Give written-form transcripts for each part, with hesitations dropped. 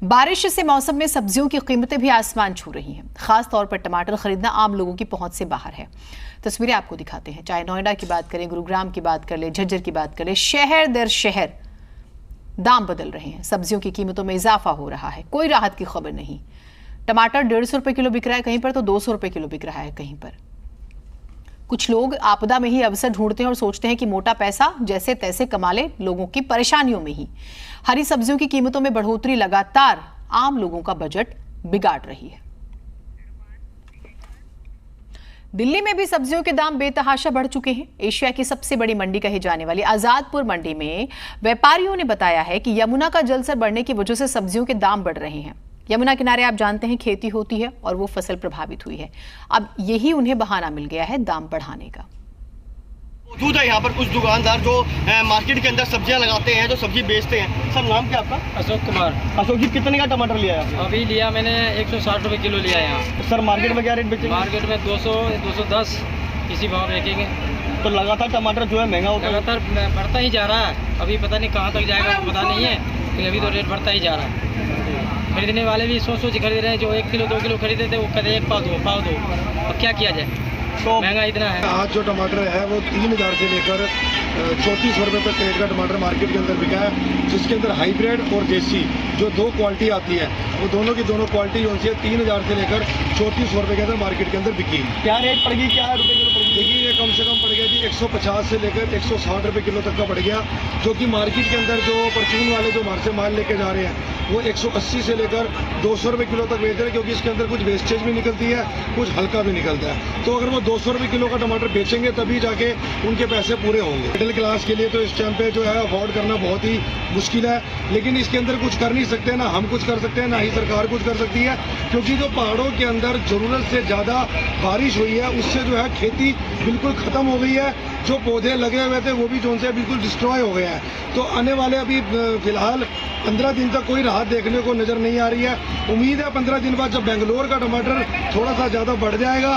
बारिश से मौसम में सब्जियों की कीमतें भी आसमान छू रही हैं। खास तौर पर टमाटर खरीदना आम लोगों की पहुंच से बाहर है। तस्वीरें आपको दिखाते हैं। चाहे नोएडा की बात करें, गुरुग्राम की बात कर ले, झज्जर की बात कर ले, शहर दर शहर दाम बदल रहे हैं। सब्जियों की कीमतों में इजाफा हो रहा है, कोई राहत की खबर नहीं। टमाटर 150 रुपए किलो बिक रहा है कहीं पर, तो 200 रुपए किलो बिक रहा है कहीं पर। कुछ लोग आपदा में ही अवसर ढूंढते हैं और सोचते हैं कि मोटा पैसा जैसे तैसे कमा ले, लोगों की परेशानियों में ही। हरी सब्जियों की कीमतों में बढ़ोतरी लगातार आम लोगों का बजट बिगाड़ रही है। दिल्ली में भी सब्जियों के दाम बेतहाशा बढ़ चुके हैं। एशिया की सबसे बड़ी मंडी कही जाने वाली आजादपुर मंडी में व्यापारियों ने बताया है कि यमुना का जलस्तर बढ़ने की वजह से सब्जियों के दाम बढ़ रहे हैं। यमुना किनारे आप जानते हैं खेती होती है और वो फसल प्रभावित हुई है। अब यही उन्हें बहाना मिल गया है दाम बढ़ाने का। मौजूद है यहाँ पर कुछ दुकानदार जो मार्केट के अंदर सब्जियां लगाते हैं, जो सब्जी बेचते हैं। सर, नाम क्या आपका? अशोक कुमार। अशोक जी, कितने का टमाटर लिया है? अभी लिया मैंने 160 रुपए किलो लिया है यहाँ। सर, मार्केट में क्या रेट बेचेंगे? मार्केट में 200 210 इसी भाव बेचेंगे। तो लगातार टमाटर जो है महंगा होता है? लगातार बढ़ता ही जा रहा है। अभी पता नहीं कहाँ तक जाएगा, पता नहीं है, लेकिन अभी तो रेट बढ़ता ही जा रहा है। खरीदने वाले भी सोच खरीद रहे हैं। जो 1 किलो 2 किलो खरीदे थे वो कहते 1 पाव दो। अब क्या किया जाए, तो महंगा इतना है। आज जो टमाटर है वो 3000 से लेकर 3400 रुपये तक रेट का टमाटर मार्केट के अंदर बिका है, जिसके अंदर हाइब्रिड और देसी जो 2 क्वालिटी आती है, वो दोनों की दोनों क्वालिटी जो है 3000 से लेकर 3400 रुपये के अंदर मार्केट के अंदर बिकी। क्या रेट पड़ गई, क्या रुपये किलो पड़ गई? देखिए, ये कम से कम पड़ गया जी 150 से लेकर 160 रुपये किलो तक का पड़ गया, जो कि मार्केट के अंदर जो परचून वाले जो हमारे से माल लेके जा रहे हैं वो 180 से लेकर 200 रुपये किलो तक बेच रहे हैं, क्योंकि इसके अंदर कुछ वेस्टेज भी निकलती है, कुछ हल्का भी निकलता है। तो अगर वो 200 रुपये किलो का टमाटर बेचेंगे तभी जाके उनके पैसे पूरे होंगे। मिडिल क्लास के लिए तो इस टाइम पे जो है अफोर्ड करना बहुत ही मुश्किल है, लेकिन इसके अंदर कुछ कर नहीं सकते, ना हम कुछ कर सकते हैं, ना ही सरकार कुछ कर सकती है, क्योंकि जो पहाड़ों के अंदर ज़रूरत से ज़्यादा बारिश हुई है उससे जो है खेती बिल्कुल ख़त्म हो गई है। जो पौधे लगे हुए थे वो भी जो से बिल्कुल डिस्ट्रॉय हो गए हैं। तो आने वाले अभी फिलहाल 15 दिन तक कोई राहत देखने को नज़र नहीं आ रही है। उम्मीद है 15 दिन बाद जब बेंगलोर का टमाटर थोड़ा सा ज़्यादा बढ़ जाएगा,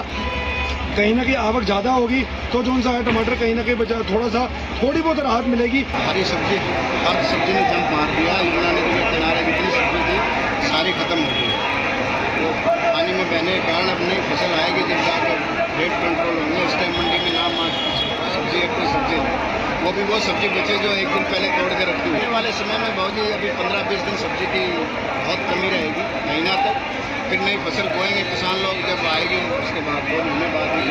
कहीं ना कहीं आवक ज़्यादा होगी, तो जो सा है टमाटर कहीं ना कहीं बचा थोड़ी बहुत राहत मिलेगी। हर सब्जी ने जंप मार दिया। यमुना नदी के किनारे जितनी सब्जी थी सारी खत्म हो गई। तो पानी में बहने के कारण अपनी फसल आएगी, जब जाकर रेट कंट्रोल होंगे उस टाइम मंडी में नाम सब्जी एक कोई सब्जी वो भी वो सब्जी बचे जो एक दिन पहले तोड़ के रखी हुई। आने वाले समय में बहुत ही अभी 15-20 दिन सब्जी की बहुत कमी रहेगी, महीना तक। फिर नई फसल बोएंगे किसान लोग, जब आएगी उसके बाद 2 महीने बाद ही।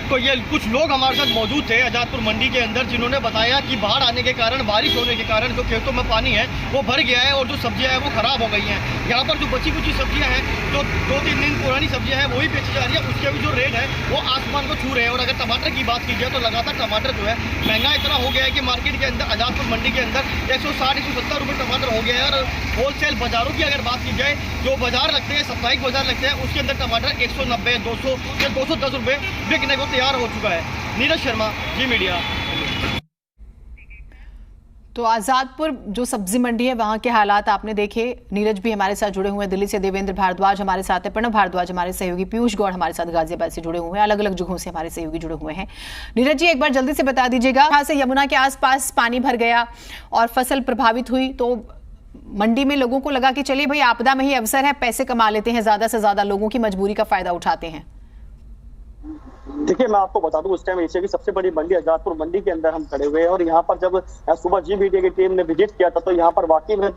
तो ये कुछ लोग हमारे साथ मौजूद थे आजादपुर मंडी के अंदर, जिन्होंने बताया कि बाढ़ आने के कारण, बारिश होने के कारण जो खेतों में पानी है वो भर गया है और जो सब्जियां हैं वो खराब हो गई हैं। यहाँ पर जो बची कुछ सब्जियां हैं, जो 2-3 दिन पुरानी सब्जियां हैं वही बेची जा रही है। उसके भी जो रेट है वो आसमान को छू रहे हैं। और अगर टमाटर की बात की जाए तो लगातार टमाटर जो है महंगा इतना हो गया है कि मार्केट के अंदर, आजादपुर मंडी के अंदर 160-170 रुपये टमाटर हो गया है। और होलसेल बाजारों की अगर बात की जाए, जो बाजार लगते हैं, साप्ताहिक बाजार लगते हैं, उसके अंदर टमाटर 190, 200 या 210 रुपये बिकने को तैयार हो चुका है। नीरज शर्मा, जी मीडिया। तो आजादपुर जो सब्जी मंडी है वहां के हालात आपने देखे। नीरज भी हमारे साथ जुड़े हुए हैं दिल्ली से, देवेंद्र भारद्वाज हमारे साथ है, प्रणव भारद्वाज हमारे सहयोगी, पीयूष गौड़ हमारे साथ गाजियाबाद से जुड़े हुए हैं, अलग अलग जगहों से हमारे सहयोगी जुड़े हुए हैं। नीरज जी, एक बार जल्दी से बता दीजिएगा, यहाँ से यमुना के आसपास पानी भर गया और फसल प्रभावित हुई, तो मंडी में लोगों को लगा कि चलिए भाई आपदा में ही अवसर है, पैसे कमा लेते हैं, ज्यादा से ज्यादा लोगों की मजबूरी का फायदा उठाते हैं। देखिए, मैं आपको बता दूं, उस टाइम एशिया की सबसे बड़ी मंडी आजादपुर मंडी के अंदर हम खड़े हुए हैं। और यहाँ पर जब सुबह जी मीडिया की टीम ने विजिट किया था, तो यहाँ पर वाकई में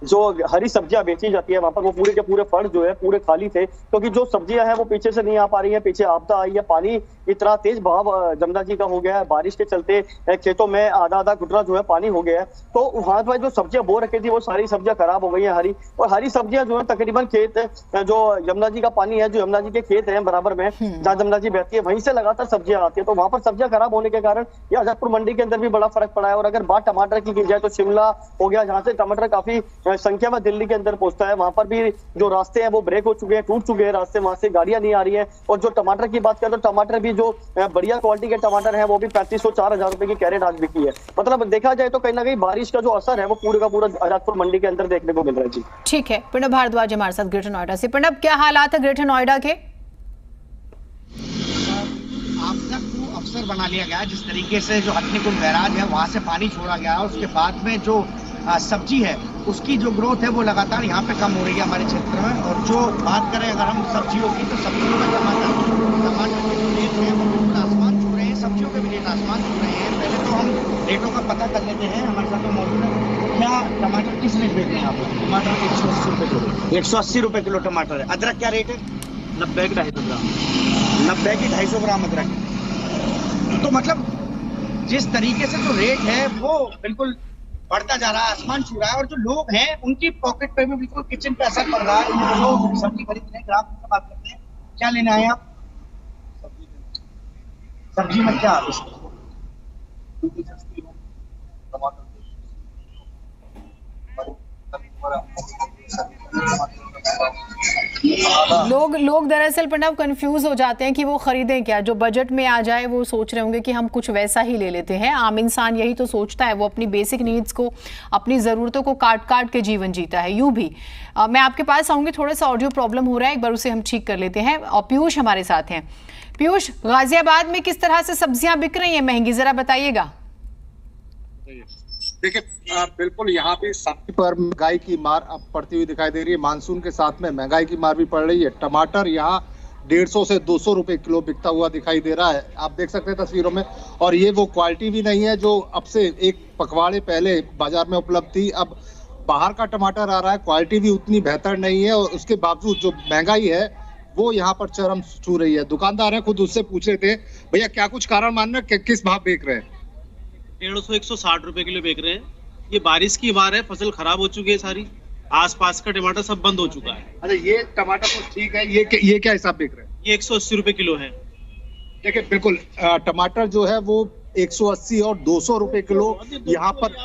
जो हरी सब्जियां बेची जाती है वहां पर, वो पूरे के पूरे फर्श जो है पूरे खाली थे, क्योंकि जो सब्जियां हैं वो पीछे से नहीं आ पा रही है। पीछे आपदा आई है, पानी इतना तेज बहाव जमुना जी का हो गया है, बारिश के चलते खेतों में आधा घुटना जो है पानी हो गया है। तो वहां पर जो सब्जियां बो रखी थी वो सारी सब्जियां खराब हो गई है हरी। और हरी सब्जियां जो है तकरीबन खेत जो यमुना जी का पानी है, जो यमुना जी के खेत है बराबर में जहाँ यमुना जी बहती है, वहीं से लगातार सब्जियां आती है। तो वहां पर सब्जियां खराब होने के कारण ये आजादपुर मंडी के अंदर भी बड़ा फर्क पड़ा है। और अगर बात टमाटर की जाए तो शिमला हो गया, जहां से टमाटर काफी संख्या में दिल्ली के अंदर पहुंचता है, वहां पर भी जो रास्ते हैं वो ब्रेक हो चुके हैं, टूट चुके हैं रास्ते, वहां से गाड़ियां नहीं आ रही है। और जो टमाटर की बात करें तो टमाटर भी जो बढ़िया क्वालिटी के टमाटर है वो भी 3500-4000 रुपए की कैरेट आज बिकी है। मतलब देखा जाए तो कहीं ना कहीं बारिश का जो असर है वो पूरे का पूरा आजादपुर मंडी के अंदर देखने को मिल रहा है। जी ठीक है, प्रणव भारद्वाज हमारे साथ ग्रेटर नोएडा से। प्रणव, क्या हालात है ग्रेटर नोएडा के? आपदा को अवसर बना लिया गया, जिस तरीके से जो हथनीकुंड बैराज है वहां से पानी छोड़ा गया, उसके बाद में जो सब्जी है उसकी जो ग्रोथ है वो लगातार यहाँ पे कम हो रही है हमारे क्षेत्र में। और जो बात करें अगर हम सब्जियों की, तो सब्जियों में टमाटर के जो रेट हैं वो बिल्कुल आसमान छू रहे हैं, सब्जियों के भी रेट आसमान छू रहे हैं। पहले तो हम रेटों का पता कर लेते हैं, हमारे साथ में मौजूद है। क्या टमाटर किस रेट बेच रहे हैं आप? टमाटर 180 रुपये किलो। 180 रुपये किलो टमाटर है। अदरक क्या रेट है? 90 की 250 ग्राम। 90 की 250 ग्राम अदरक। तो मतलब जिस तरीके से जो रेट है वो बिल्कुल बढ़ता जा रहा है, आसमान छू रहा है। और जो लोग हैं उनकी पॉकेट पे भी बिल्कुल किचन पे असर पड़ रहा है। जो सब्जी खरीद रहे हैं, ग्राहक से बात करते हैं, क्या लेना है आप? सब्जी में क्या लोग दरअसल प्रणव कंफ्यूज हो जाते हैं कि वो खरीदें क्या। जो बजट में आ जाए वो सोच रहे होंगे कि हम कुछ वैसा ही ले लेते हैं। आम इंसान यही तो सोचता है, वो अपनी बेसिक नीड्स को, अपनी ज़रूरतों को काट काट के जीवन जीता है। यूं भी मैं आपके पास आऊंगी, थोड़ा सा ऑडियो प्रॉब्लम हो रहा है, एक बार उसे हम ठीक कर लेते हैं। और पीयूष हमारे साथ हैं। पीयूष, गाजियाबाद में किस तरह से सब्जियां बिक रही हैं महंगी, जरा बताइएगा। देखिए बिल्कुल यहाँ भी सब्जी पर महंगाई की मार अब पड़ती हुई दिखाई दे रही है। मानसून के साथ में महंगाई की मार भी पड़ रही है। टमाटर यहाँ 150 से 200 रुपए किलो बिकता हुआ दिखाई दे रहा है, आप देख सकते हैं तस्वीरों में। और ये वो क्वालिटी भी नहीं है जो अब से एक पखवाड़े पहले बाजार में उपलब्ध थी। अब बाहर का टमाटर आ रहा है, क्वालिटी भी उतनी बेहतर नहीं है। और उसके बावजूद जो महंगाई है वो यहाँ पर चरम छू रही है। दुकानदार है, खुद उससे पूछ रहे थे, भैया क्या कुछ कारण मान रहे हैं, किस भाव बेच रहे हैं? 150-160 रुपए किलो बेच रहे हैं। ये बारिश की बार है, फसल खराब हो चुकी है सारी, आसपास का टमाटर सब बंद हो चुका है। अच्छा, ये टमाटर तो ठीक है, ये क्या हिसाब बेच रहे हैं? ये 180 रुपए किलो है। देखिए बिल्कुल टमाटर जो है वो 180 और 200 रुपए किलो यहाँ पर।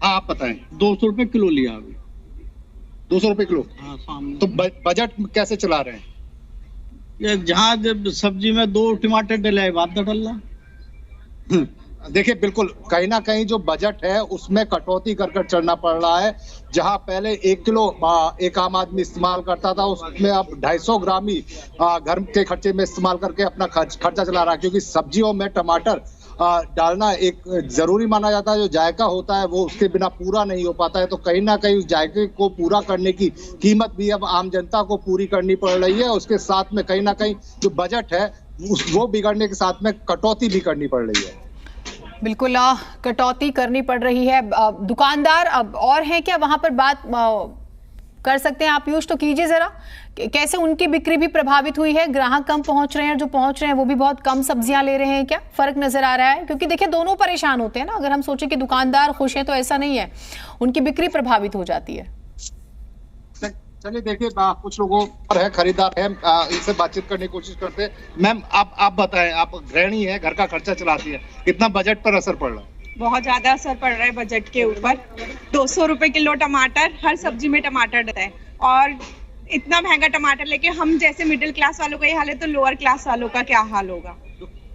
हाँ आप बताएं। 200 रुपए किलो लिया अभी। 200 रुपए किलो। हाँ, सामने। तो बजट कैसे चला रहे हैं? ये जहाँ जब सब्जी में 2 टमाटर डले, बात तो डल रहा। देखिए बिल्कुल कहीं ना कहीं जो बजट है उसमें कटौती कर कर चलना पड़ रहा है। जहां पहले 1 किलो एक आम आदमी इस्तेमाल करता था, उसमें अब 250 ग्राम ही घर के खर्चे में इस्तेमाल करके अपना खर्चा चला रहा है। क्योंकि सब्जियों में टमाटर डालना एक जरूरी माना जाता है। जो जायका होता है वो उसके बिना पूरा नहीं हो पाता है। तो कहीं ना कहीं उस जायके को पूरा करने की कीमत भी अब आम जनता को पूरी करनी पड़ रही है। उसके साथ में कहीं ना कहीं जो बजट है वो बिगड़ने के साथ में कटौती भी करनी पड़ रही है। बिल्कुल कटौती करनी पड़ रही है। दुकानदार अब और हैं क्या वहां पर, बात कर सकते हैं आप पीयूष, तो कीजिए जरा। कैसे उनकी बिक्री भी प्रभावित हुई है? ग्राहक कम पहुंच रहे हैं, जो पहुंच रहे हैं वो भी बहुत कम सब्जियां ले रहे हैं, क्या फर्क नजर आ रहा है? क्योंकि देखिए दोनों परेशान होते हैं ना। अगर हम सोचें कि दुकानदार खुश है तो ऐसा नहीं है, उनकी बिक्री प्रभावित हो जाती है। चलिए देखिए कुछ लोगों पर है, खरीदार है, इनसे बातचीत करने की कोशिश करते हैं। मैम आप बताएं, आप गृहिणी है, घर का खर्चा चलाती है, कितना बजट पर असर पड़ रहा है? बहुत ज्यादा असर पड़ रहा है बजट के ऊपर। 200 रुपए किलो टमाटर, हर सब्जी में टमाटर डलता है। और इतना महंगा टमाटर लेके हम जैसे मिडिल क्लास वालों का ये हाल है, तो लोअर क्लास वालों का क्या हाल होगा?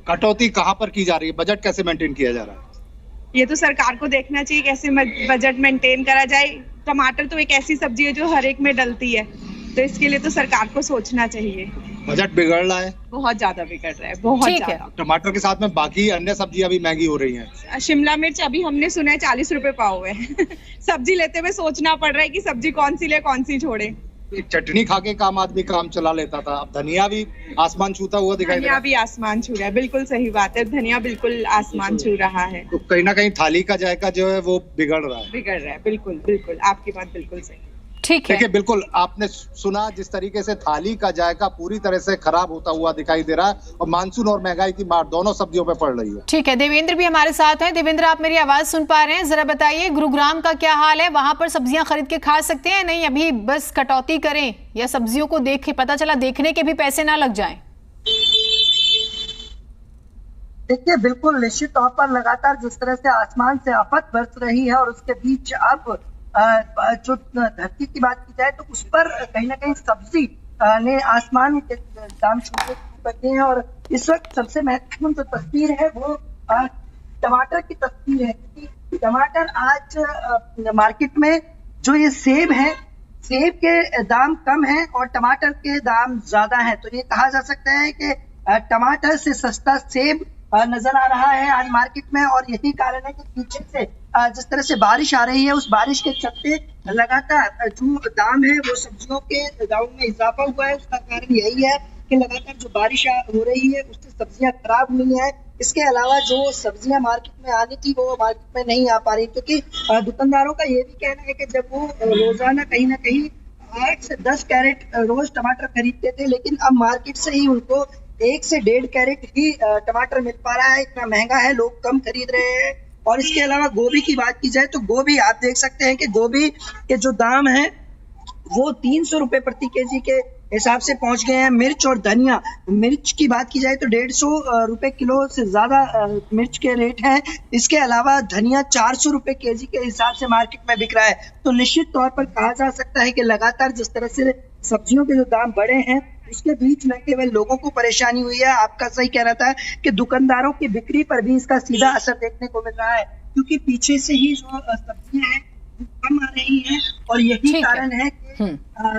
कटौती कहाँ पर की जा रही है, बजट कैसे मेंटेन किया जा रहा है? ये तो सरकार को देखना चाहिए कैसे बजट मेंटेन करा जाए। टमाटर तो एक ऐसी सब्जी है जो हर एक में डलती है, तो इसके लिए तो सरकार को सोचना चाहिए। बजट बिगड़ रहा है, बहुत ज्यादा बिगड़ रहा है, बहुत ज्यादा। टमाटर के साथ में बाकी अन्य सब्जियां भी महंगी हो रही हैं। शिमला मिर्च अभी हमने सुना है 40 रुपए पाव है। सब्जी लेते हुए सोचना पड़ रहा है कि सब्जी कौन सी ले कौन सी छोड़े। चटनी खा के काम आदमी काम चला लेता था, अब धनिया भी आसमान छूता हुआ दिखाई दे रहा है। धनिया भी आसमान छू रहा है, बिल्कुल सही बात है, धनिया बिल्कुल आसमान छू रहा है। तो कहीं ना कहीं थाली का जायका जो है वो बिगड़ रहा है। बिल्कुल बिल्कुल, आपकी बात बिल्कुल सही। ठीक है, देखिए बिल्कुल आपने सुना जिस तरीके से थाली का जायका पूरी तरह से खराब होता हुआ दिखाई दे रहा है, और मानसून और महंगाई की मार दोनों सब्जियों पे पड़ रही है। ठीक है, देवेंद्र भी हमारे साथ हैं। देवेंद्र, आप मेरी आवाज सुन पा रहे हैं? जरा बताइए गुरुग्राम का क्या हाल है, वहां पर सब्जियां खरीद के खा सकते हैं? नहीं, अभी बस कटौती करें, या सब्जियों को देख पता चला देखने के भी पैसे ना लग जाएं? देखिए बिल्कुल निश्चित तौर पर लगातार जिस तरह से आसमान से आफत बरस रही है, और उसके बीच अब जो धरती की बात की जाए तो उस पर कहीं ना कहीं सब्जी ने आसमान के दाम छूने करते हैं। और इस वक्त सबसे महत्वपूर्ण जो तस्वीर है वो टमाटर की तस्वीर है, क्योंकि टमाटर आज मार्केट में जो ये सेब है, सेब के दाम कम हैं और टमाटर के दाम ज्यादा हैं। तो ये कहा जा सकता है कि टमाटर से सस्ता सेब नजर आ रहा है आज मार्केट में, और यही कारण है कि पीछे से जिस तरह से बारिश आ रही है, उस बारिश के चलते लगातार जो दाम है वो सब्जियों के दाम में इजाफा हुआ है। उसका कारण यही है कि लगातार जो बारिश हो रही है उससे सब्जियां खराब हुई हैं। इसके अलावा जो सब्जियां मार्केट में आनी थी वो मार्केट में नहीं आ पा रही, क्योंकि दुकानदारों का ये भी कहना है कि जब वो रोजाना कहीं ना कहीं 8 से 10 कैरेट रोज टमाटर खरीदते थे, लेकिन अब मार्केट से ही उनको 1 से 1.5 कैरेट ही टमाटर मिल पा रहा है। इतना महंगा है, लोग कम खरीद रहे हैं। और इसके अलावा गोभी की बात की जाए तो गोभी आप देख सकते हैं कि गोभी के जो दाम है वो 300 रुपए प्रति केजी के हिसाब से पहुंच गए हैं। मिर्च और धनिया, मिर्च की बात की जाए तो 150 रुपए किलो से ज्यादा मिर्च के रेट हैं। इसके अलावा धनिया 400 रुपए केजी के हिसाब से मार्केट में बिक रहा है। तो निश्चित तौर पर कहा जा सकता है कि लगातार जिस तरह से सब्जियों के जो दाम बढ़े हैं उसके बीच न केवल लोगों को परेशानी हुई है, आपका सही कहना था कि दुकानदारों की बिक्री पर भी इसका सीधा असर देखने को मिल रहा है, क्योंकि पीछे से ही जो सब्जियां हैं कम आ रही हैं। और यही कारण है कि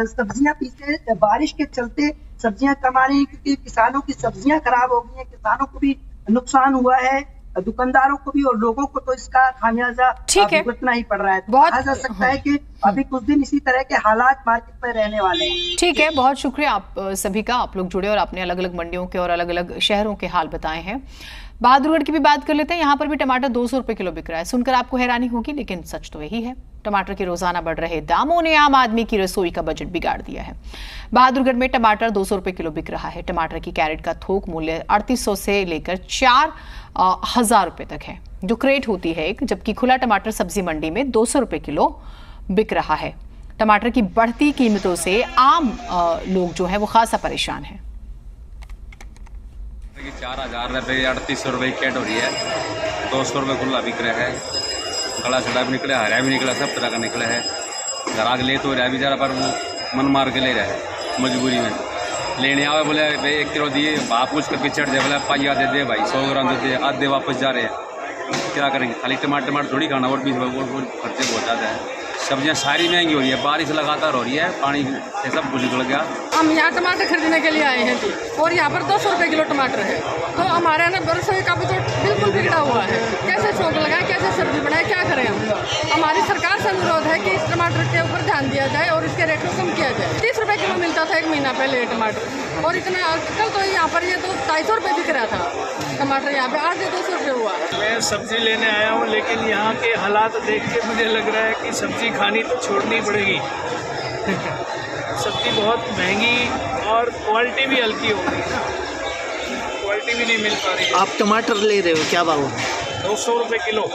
सब्जियां पीछे बारिश के चलते सब्जियां कम आ रही हैं, क्योंकि किसानों की सब्जियां खराब हो गई हैं, किसानों को भी नुकसान हुआ है, दुकानदारों को भी, और लोगों को तो इसका खामियाजा भुगतना ही पड़ रहा है। तो कहा जा सकता है कि अभी कुछ दिन इसी तरह के हालात मार्केट में रहने वाले हैं। ठीक है, बहुत शुक्रिया आप सभी का, आप लोग जुड़े और आपने अलग अलग मंडियों के और अलग अलग शहरों के हाल बताए हैं। बहादुरगढ़ की भी बात कर लेते हैं। यहाँ पर भी टमाटर 200 रुपए किलो बिक रहा है। सुनकर आपको हैरानी होगी, लेकिन सच तो यही है। टमाटर के रोजाना बढ़ रहे दामों ने आम आदमी की रसोई का बजट बिगाड़ दिया है। बहादुरगढ़ में टमाटर 200 रुपए किलो बिक रहा है। टमाटर की कैरेट का थोक मूल्य 3800 से लेकर 4000 रुपए तक है, जो क्रेट होती है एक, जबकि खुला टमाटर सब्जी मंडी में 200 रुपए किलो बिक रहा है। टमाटर की बढ़ती कीमतों से आम लोग जो है वो खासा परेशान है। 4000 रुपये 3800 रुपये की कैट हो रही है। 200 रुपये खुला बिक रहा है। गला छड़ा भी निकला, हरा भी निकला, सब तरह का निकला है। ग्राहक ले तो रहा बेचारा, पर वो मन मार के ले रहा है मजबूरी में। लेने आवे बोले भाई 1 किलो दिए, बाप कुछ कर पिछड़ दे, बोले पाइया दे दे भाई, 100 ग्राम दे दे, आधे वापस जा रहे हैं। क्या करेंगे, खाली टमाटर थोड़ी खाना, और भी खर्चे बहुत ज़्यादा है। सब्जियां सारी महंगी हो रही है, बारिश लगातार हो रही है, पानी से सब कुछ निकल गया। हम यहाँ टमाटर खरीदने के लिए आए हैं जी, और यहाँ पर 200 रुपये किलो टमाटर है। तो हमारे यहाँ रसोई का भी तो बिल्कुल बिगड़ा हुआ है। कैसे शौक लगाए, कैसे सब्जी बनाए, क्या करें हम। हमारी सरकार से अनुरोध है कि इस टमाटर के ऊपर ध्यान दिया जाए और इसके रेट को कम किया जाए। 30 रुपये किलो मिलता था 1 महीना पहले टमाटर, और इतना कल तो यहाँ पर ये तो 250 रुपये बिक रहा था टमाटर, यहाँ पे आज 200 रुपये हुआ। मैं सब्जी लेने आया हूँ, लेकिन यहाँ के हालात देख के मुझे लग रहा है कि सब्जी खानी तो छोड़नी पड़ेगी। सब्जी बहुत महंगी और क्वालिटी भी हल्की हो गई ना, क्वालिटी भी नहीं मिल पा रही है। आप टमाटर ले रहे हो, क्या भाव? 200 रुपये किलो।